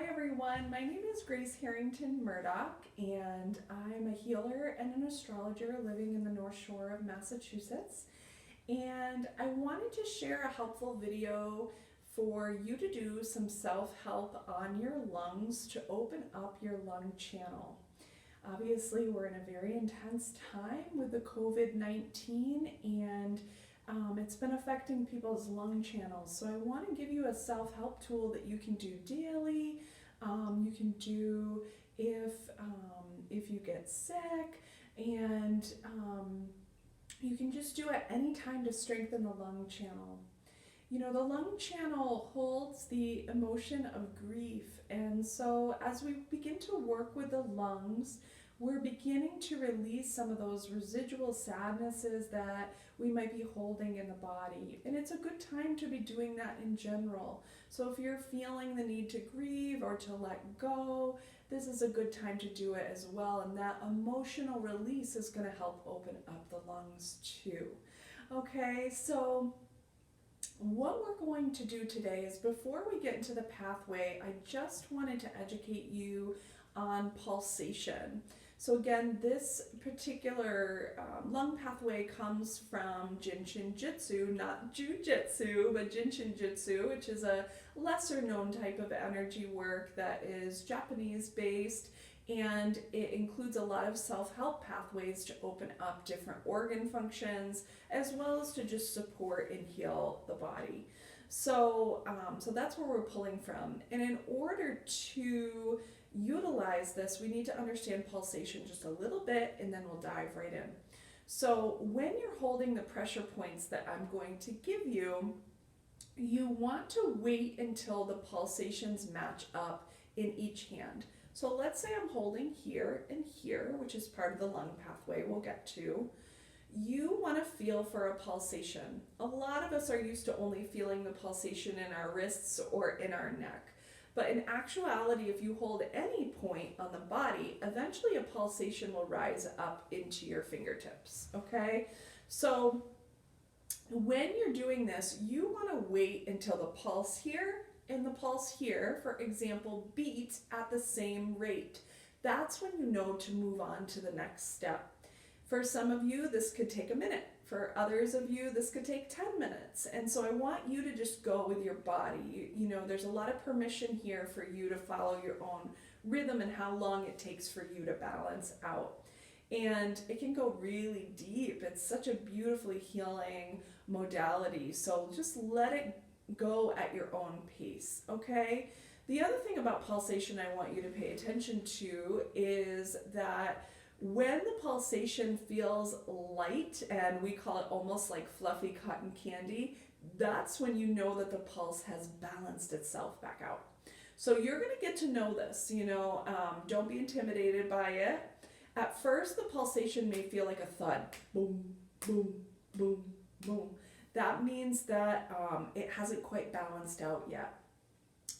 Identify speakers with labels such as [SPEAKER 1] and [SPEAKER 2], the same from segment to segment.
[SPEAKER 1] Hi everyone, my name is Harrington Murdoch, and I'm a healer and an astrologer living in the North Shore of Massachusetts. And I wanted to share a helpful video for you to do some self-help on your lungs to open up your lung channel. Obviously, we're in a very intense time with the COVID-19, and it's been affecting people's lung channels. So I want to give you a self-help tool that you can do daily. You can do if you get sick, and you can just do it any time to strengthen the lung channel. You know, the lung channel holds the emotion of grief, and so as we begin to work with the lungs, we're beginning to release some of those residual sadnesses that we might be holding in the body. And it's a good time to be doing that in general. So if you're feeling the need to grieve or to let go, this is a good time to do it as well. And that emotional release is going to help open up the lungs too. Okay, so what we're going to do today is, before we get into the pathway, I just wanted to educate you on pulsation. So again, this particular lung pathway comes from Jinshin Jitsu, not Jujitsu, but Jinshin Jitsu, which is a lesser known type of energy work that is Japanese based, and it includes a lot of self-help pathways to open up different organ functions, as well as to just support and heal the body. So that's where we're pulling from. And in order to utilize this, we need to understand pulsation just a little bit, and then we'll dive right in. So when you're holding the pressure points that I'm going to give you, you want to wait until the pulsations match up in each hand. So let's say I'm holding here and here, which is part of the lung pathway we'll get to. You want to feel for a pulsation. A lot of us are used to only feeling the pulsation in our wrists or in our neck. But in actuality, if you hold any point on the body, eventually a pulsation will rise up into your fingertips, okay? So when you're doing this, you want to wait until the pulse here and the pulse here, for example, beat at the same rate. That's when you know to move on to the next step. For some of you, this could take a minute. For others of you, this could take 10 minutes. And so I want you to just go with your body. You know, there's a lot of permission here for you to follow your own rhythm and how long it takes for you to balance out. And it can go really deep. It's such a beautifully healing modality. So just let it go at your own pace, okay? The other thing about pulsation I want you to pay attention to is that when the pulsation feels light, and we call it almost like fluffy cotton candy, that's when you know that the pulse has balanced itself back out. So you're going to get to know this, don't be intimidated by it. At first, the pulsation may feel like a thud, boom, boom, boom, boom. That means that it hasn't quite balanced out yet.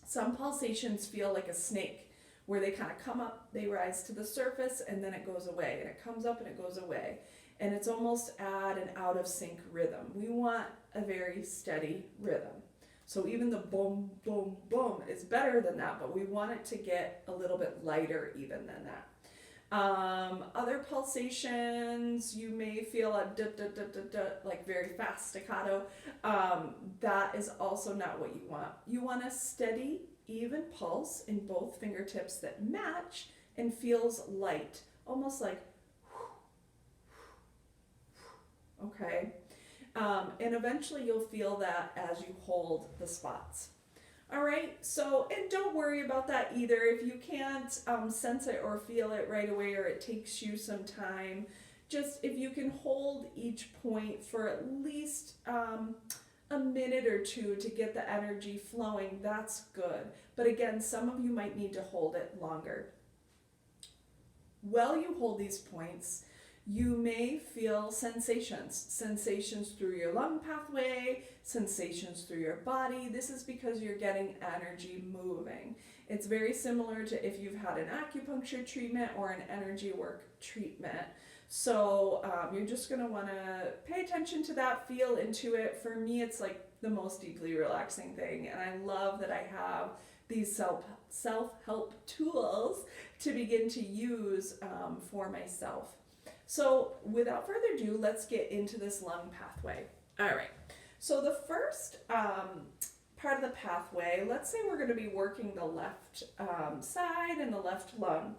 [SPEAKER 1] Some pulsations feel like a snake, where they kind of come up, they rise to the surface, and then it goes away, and it comes up and it goes away. And it's almost at an out of sync rhythm. We want a very steady rhythm. So even the boom, boom, boom is better than that, but we want it to get a little bit lighter even than that. Other pulsations, you may feel a da, da, da, da, da, like very fast staccato. That is also not what you want. You want a steady, even pulse in both fingertips that match and feels light, almost like okay. And eventually you'll feel that as you hold the spots. All right, so, and don't worry about that either. If you can't sense it or feel it right away, or it takes you some time, just if you can hold each point for at least a minute or two to get the energy flowing, that's good. But again, some of you might need to hold it longer. While you hold these points, you may feel sensations through your lung pathway, sensations through your body. This is because you're getting energy moving. It's very similar to if you've had an acupuncture treatment or an energy work treatment. So you're just going to want to pay attention to that, feel into it. For me, it's like the most deeply relaxing thing, and I love that I have these self-help tools to begin to use for myself. So without further ado, let's get into this lung pathway. All right. So the first part of the pathway, let's say we're going to be working the left side and the left lung.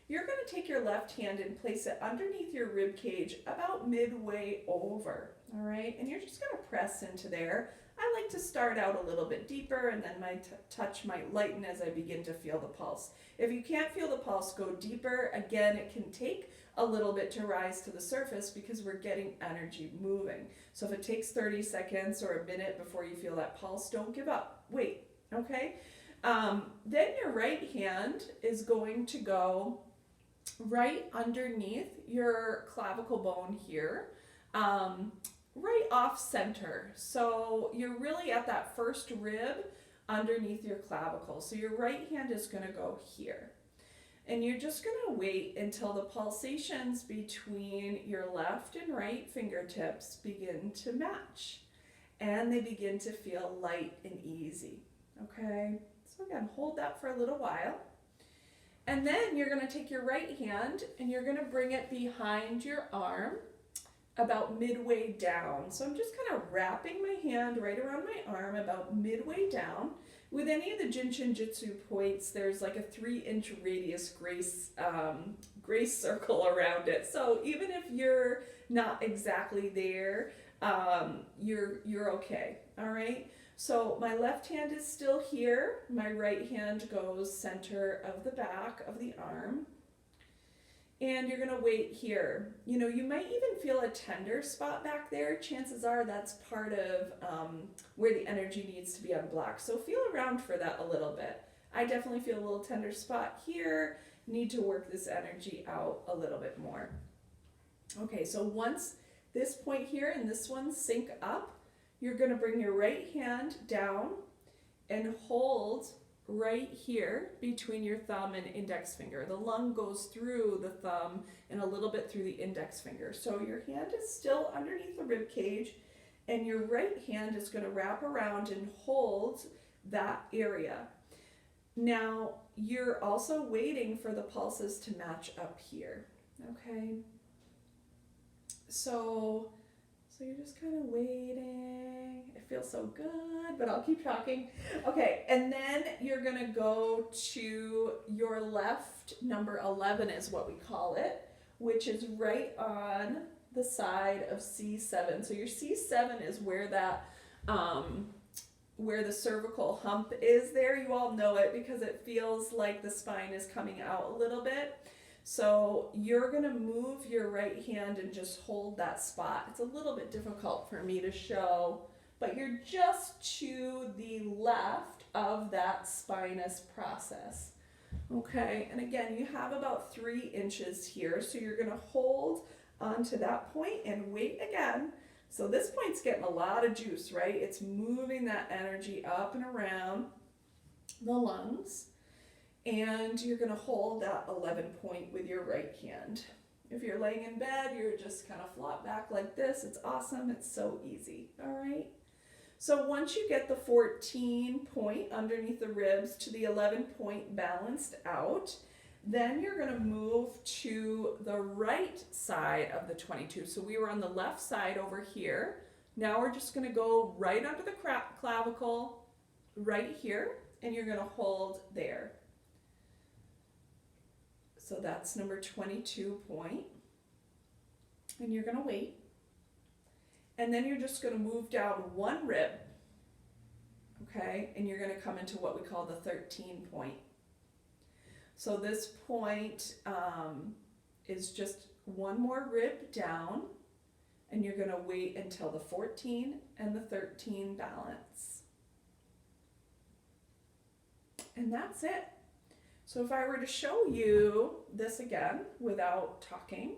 [SPEAKER 1] You're going to take your left hand and place it underneath your rib cage about midway over, all right? And you're just going to press into there. I like to start out a little bit deeper, and then my touch might lighten as I begin to feel the pulse. If you can't feel the pulse, go deeper. Again, it can take a little bit to rise to the surface because we're getting energy moving. So if it takes 30 seconds or a minute before you feel that pulse, don't give up. Wait, okay? Then your right hand is going to go right underneath your clavicle bone here, right off center. So you're really at that first rib underneath your clavicle. So your right hand is going to go here. And you're just going to wait until the pulsations between your left and right fingertips begin to match. And they begin to feel light and easy. Okay? So again, hold that for a little while. And then you're going to take your right hand and you're going to bring it behind your arm about midway down. So I'm just kind of wrapping my hand right around my arm about midway down. With any of the Jin Shin Jitsu points, there's like a 3-inch radius grace circle around it. So even if you're not exactly there, you're okay. All right. So my left hand is still here. My right hand goes center of the back of the arm. And you're going to wait here. You know, you might even feel a tender spot back there. Chances are that's part of where the energy needs to be unblocked. So feel around for that a little bit. I definitely feel a little tender spot here. Need to work this energy out a little bit more. Okay, so once this point here and this one sync up, you're going to bring your right hand down and hold right here between your thumb and index finger. The lung goes through the thumb and a little bit through the index finger. So your hand is still underneath the rib cage and your right hand is going to wrap around and hold that area. Now you're also waiting for the pulses to match up here. Okay. So you're just kind of waiting. It feels so good, but I'll keep talking. Okay, and then you're going to go to your left, number 11 is what we call it, which is right on the side of C7. So your C7 is where that, where the cervical hump is there. You all know it because it feels like the spine is coming out a little bit. So you're going to move your right hand and just hold that spot. It's a little bit difficult for me to show, but you're just to the left of that spinous process. Okay, and again, you have about 3 inches here, so you're going to hold onto that point and wait again. So this point's getting a lot of juice, right? It's moving that energy up and around the lungs. And you're going to hold that 11 point with your right hand. If you're laying in bed, you're just kind of flop back like this. It's awesome. It's so easy. All right. So once you get the 14 point underneath the ribs to the 11 point balanced out, then you're going to move to the right side of the 22. So we were on the left side over here. Now we're just going to go right under the clavicle right here, and you're going to hold there. So that's number 22 point. And you're going to wait. And then you're just going to move down 1 rib. Okay? And you're going to come into what we call the 13 point. So this point is just 1 more rib down. And you're going to wait until the 14 and the 13 balance. And that's it. So if I were to show you this again without talking,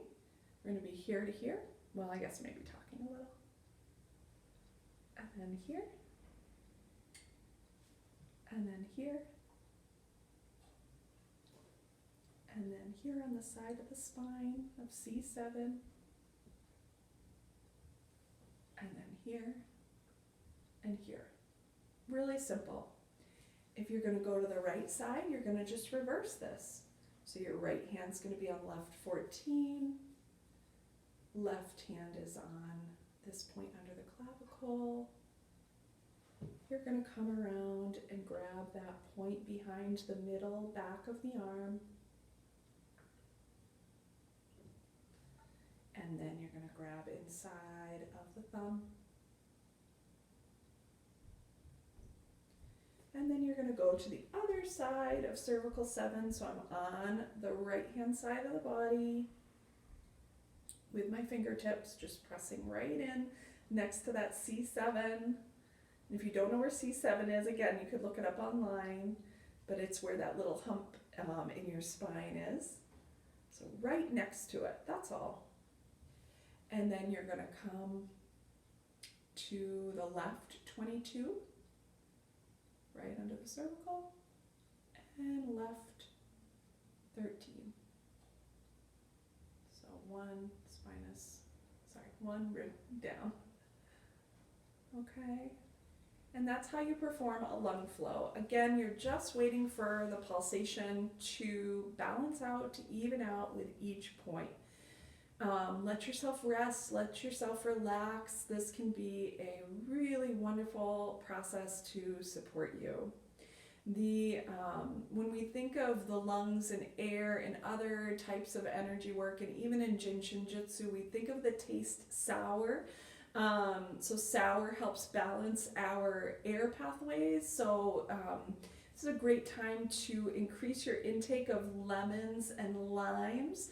[SPEAKER 1] we're going to be here to here. Well, I guess maybe talking a little. And then here. And then here. And then here on the side of the spine of C7. And then here and here. Really simple. If you're going to go to the right side, you're going to just reverse this. So your right hand's going to be on left 14. Left hand is on this point under the clavicle. You're going to come around and grab that point behind the middle back of the arm. And then you're going to grab inside of the thumb. And then you're going to go to the other side of cervical 7. So I'm on the right hand side of the body with my fingertips just pressing right in next to that C7. And if you don't know where C7 is, again, you could look it up online, but it's where that little hump in your spine is. So right next to it, that's all. And then you're going to come to the left 22, right under the cervical, and left 13. So one rib down. Okay. And that's how you perform a lung flow. Again, you're just waiting for the pulsation to balance out, to even out with each point. Let yourself rest, let yourself relax. This can be a really wonderful process to support you. When we think of the lungs and air and other types of energy work, and even in Jin Shinjutsu, we think of the taste sour. So sour helps balance our air pathways. So this is a great time to increase your intake of lemons and limes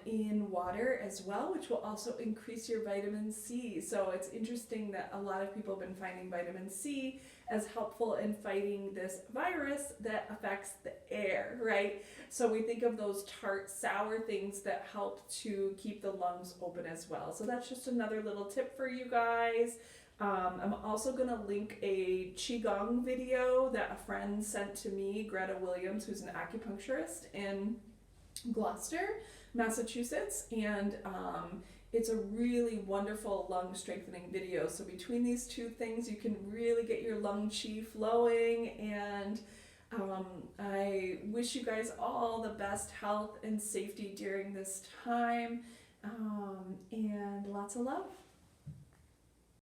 [SPEAKER 1] in water as well, which will also increase your vitamin C. So it's interesting that a lot of people have been finding vitamin C as helpful in fighting this virus that affects the air, right? So we think of those tart, sour things that help to keep the lungs open as well. So that's just another little tip for you guys. I'm also going to link a Qigong video that a friend sent to me, Greta Williams, who's an acupuncturist in Gloucester, Massachusetts, and it's a really wonderful lung strengthening video. So between these two things, you can really get your lung qi flowing, and I wish you guys all the best health and safety during this time, and lots of love.